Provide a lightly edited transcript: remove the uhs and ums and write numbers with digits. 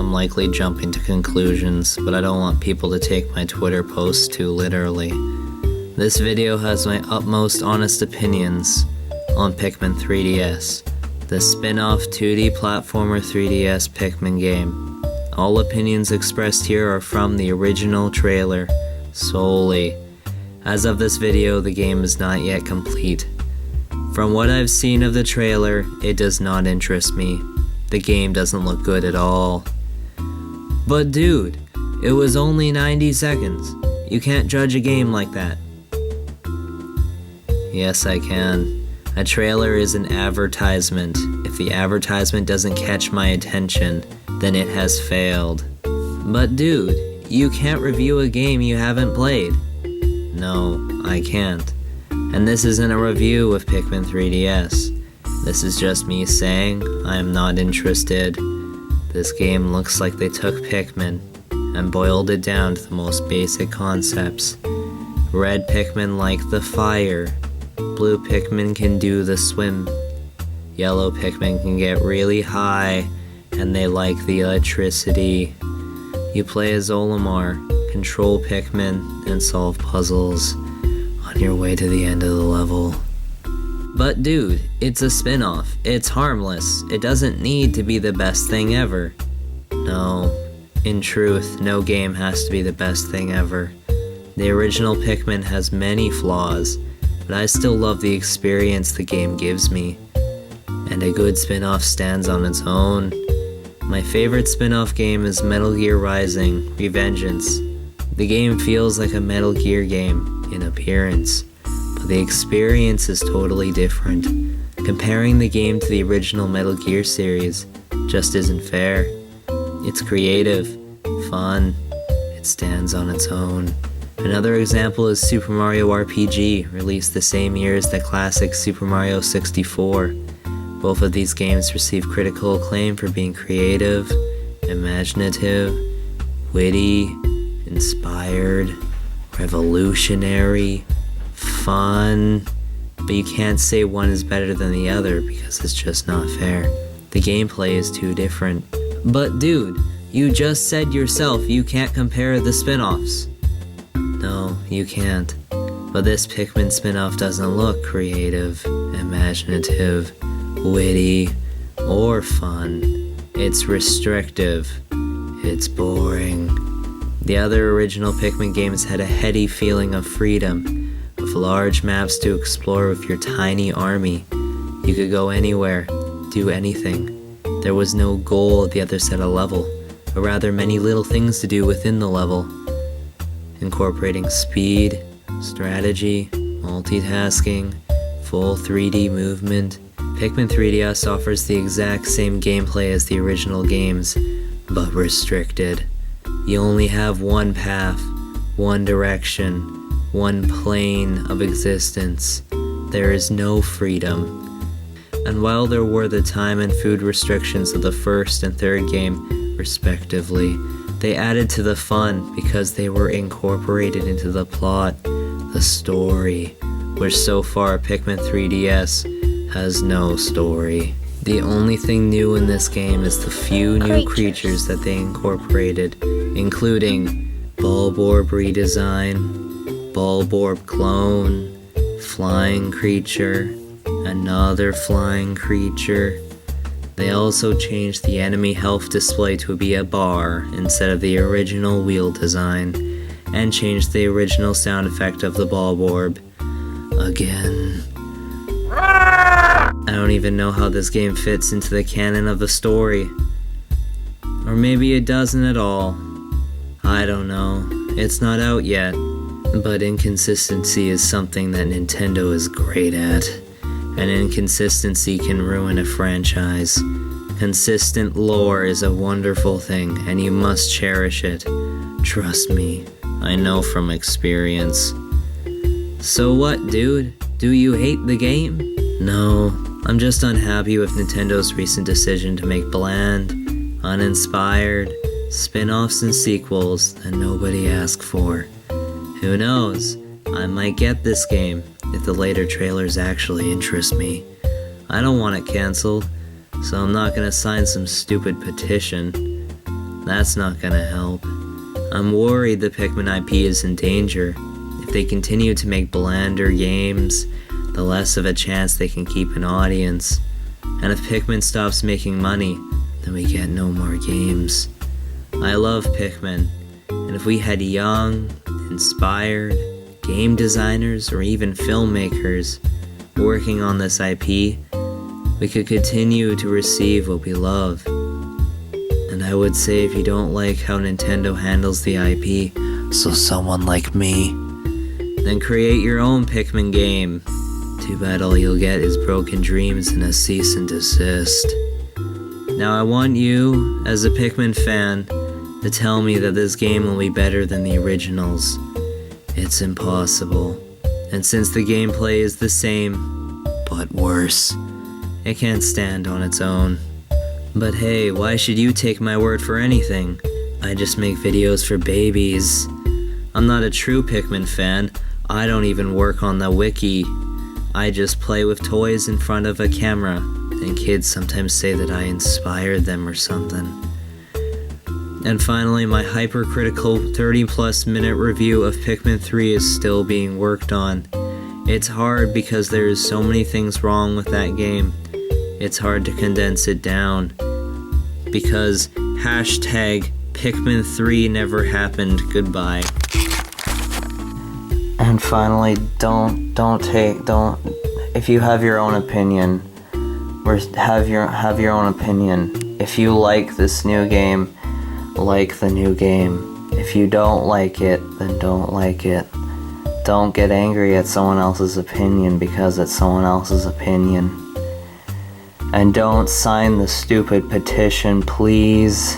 I'm likely jumping to conclusions, but I don't want people to take my Twitter posts too literally. This video has my utmost honest opinions on Pikmin 3DS, the spin-off 2D platformer 3DS Pikmin game. All opinions expressed here are from the original trailer, solely. As of this video, the game is not yet complete. From what I've seen of the trailer, it does not interest me. The game doesn't look good at all. But dude, it was only 90 seconds. You can't judge a game like that. Yes, I can. A trailer is an advertisement. If the advertisement doesn't catch my attention, then it has failed. But dude, you can't review a game you haven't played. No, I can't. And this isn't a review of Pikmin 3DS. This is just me saying I am not interested. This game looks like they took Pikmin and boiled it down to the most basic concepts. Red Pikmin like the fire. Blue Pikmin can do the swim. Yellow Pikmin can get really high and they like the electricity. You play as Olimar, control Pikmin, and solve puzzles on your way to the end of the level. But dude, it's a spin-off. It's harmless. It doesn't need to be the best thing ever. No, in truth, no game has to be the best thing ever. The original Pikmin has many flaws, but I still love the experience the game gives me. And a good spin-off stands on its own. My favorite spin-off game is Metal Gear Rising: Revengeance. The game feels like a Metal Gear game in appearance, but the experience is totally different. Comparing the game to the original Metal Gear series just isn't fair. It's creative, fun, it stands on its own. Another example is Super Mario RPG, released the same year as the classic Super Mario 64. Both of these games received critical acclaim for being creative, imaginative, witty, inspired, revolutionary, fun, but you can't say one is better than the other because it's just not fair. The gameplay is too different. But dude, you just said yourself you can't compare the spin-offs. No, you can't. But this Pikmin spin-off doesn't look creative, imaginative, witty, or fun. It's restrictive. It's boring. The other original Pikmin games had a heady feeling of freedom, with large maps to explore with your tiny army. You could go anywhere, do anything. There was no goal at the other side of the level, but rather many little things to do within the level, incorporating speed, strategy, multitasking, full 3D movement. Pikmin 3DS offers the exact same gameplay as the original games, but restricted. You only have one path, one direction, one plane of existence. There is no freedom. And while there were the time and food restrictions of the first and third game, respectively, they added to the fun because they were incorporated into the plot, the story, which so far Pikmin 3DS has no story. The only thing new in this game is the few new creatures that they incorporated, including Bulborb redesign, Bulborb clone, flying creature, another flying creature. They also changed the enemy health display to be a bar instead of the original wheel design, and changed the original sound effect of the Bulborb again. I don't even know how this game fits into the canon of the story. Or maybe it doesn't at all. I don't know. It's not out yet. But inconsistency is something that Nintendo is great at. And inconsistency can ruin a franchise. Consistent lore is a wonderful thing, and you must cherish it. Trust me, I know from experience. So what, dude? Do you hate the game? No, I'm just unhappy with Nintendo's recent decision to make bland, uninspired, spin-offs and sequels that nobody asked for. Who knows? I might get this game if the later trailers actually interest me. I don't want it cancelled, so I'm not gonna sign some stupid petition. That's not gonna help. I'm worried the Pikmin IP is in danger. If they continue to make blander games, the less of a chance they can keep an audience. And if Pikmin stops making money, then we get no more games. I love Pikmin, and if we had young, inspired game designers or even filmmakers working on this IP, we could continue to receive what we love. And I would say if you don't like how Nintendo handles the IP, so someone like me, then create your own Pikmin game. Too bad all you'll get is broken dreams and a cease and desist. Now I want you, as a Pikmin fan, to tell me that this game will be better than the originals. It's impossible. And since the gameplay is the same, but worse, it can't stand on its own. But hey, why should you take my word for anything? I just make videos for babies. I'm not a true Pikmin fan. I don't even work on the wiki. I just play with toys in front of a camera, and kids sometimes say that I inspired them or something. And finally, my hypercritical 30+ minute review of Pikmin 3 is still being worked on. It's hard because there is so many things wrong with that game. It's hard to condense it down. Because hashtag Pikmin 3 never happened, goodbye. And finally, don't, if you have your own opinion, or have your own opinion. If you like this new game, like the new game. If you don't like it, then don't like it. Don't get angry at someone else's opinion because it's someone else's opinion. And don't sign the stupid petition, please.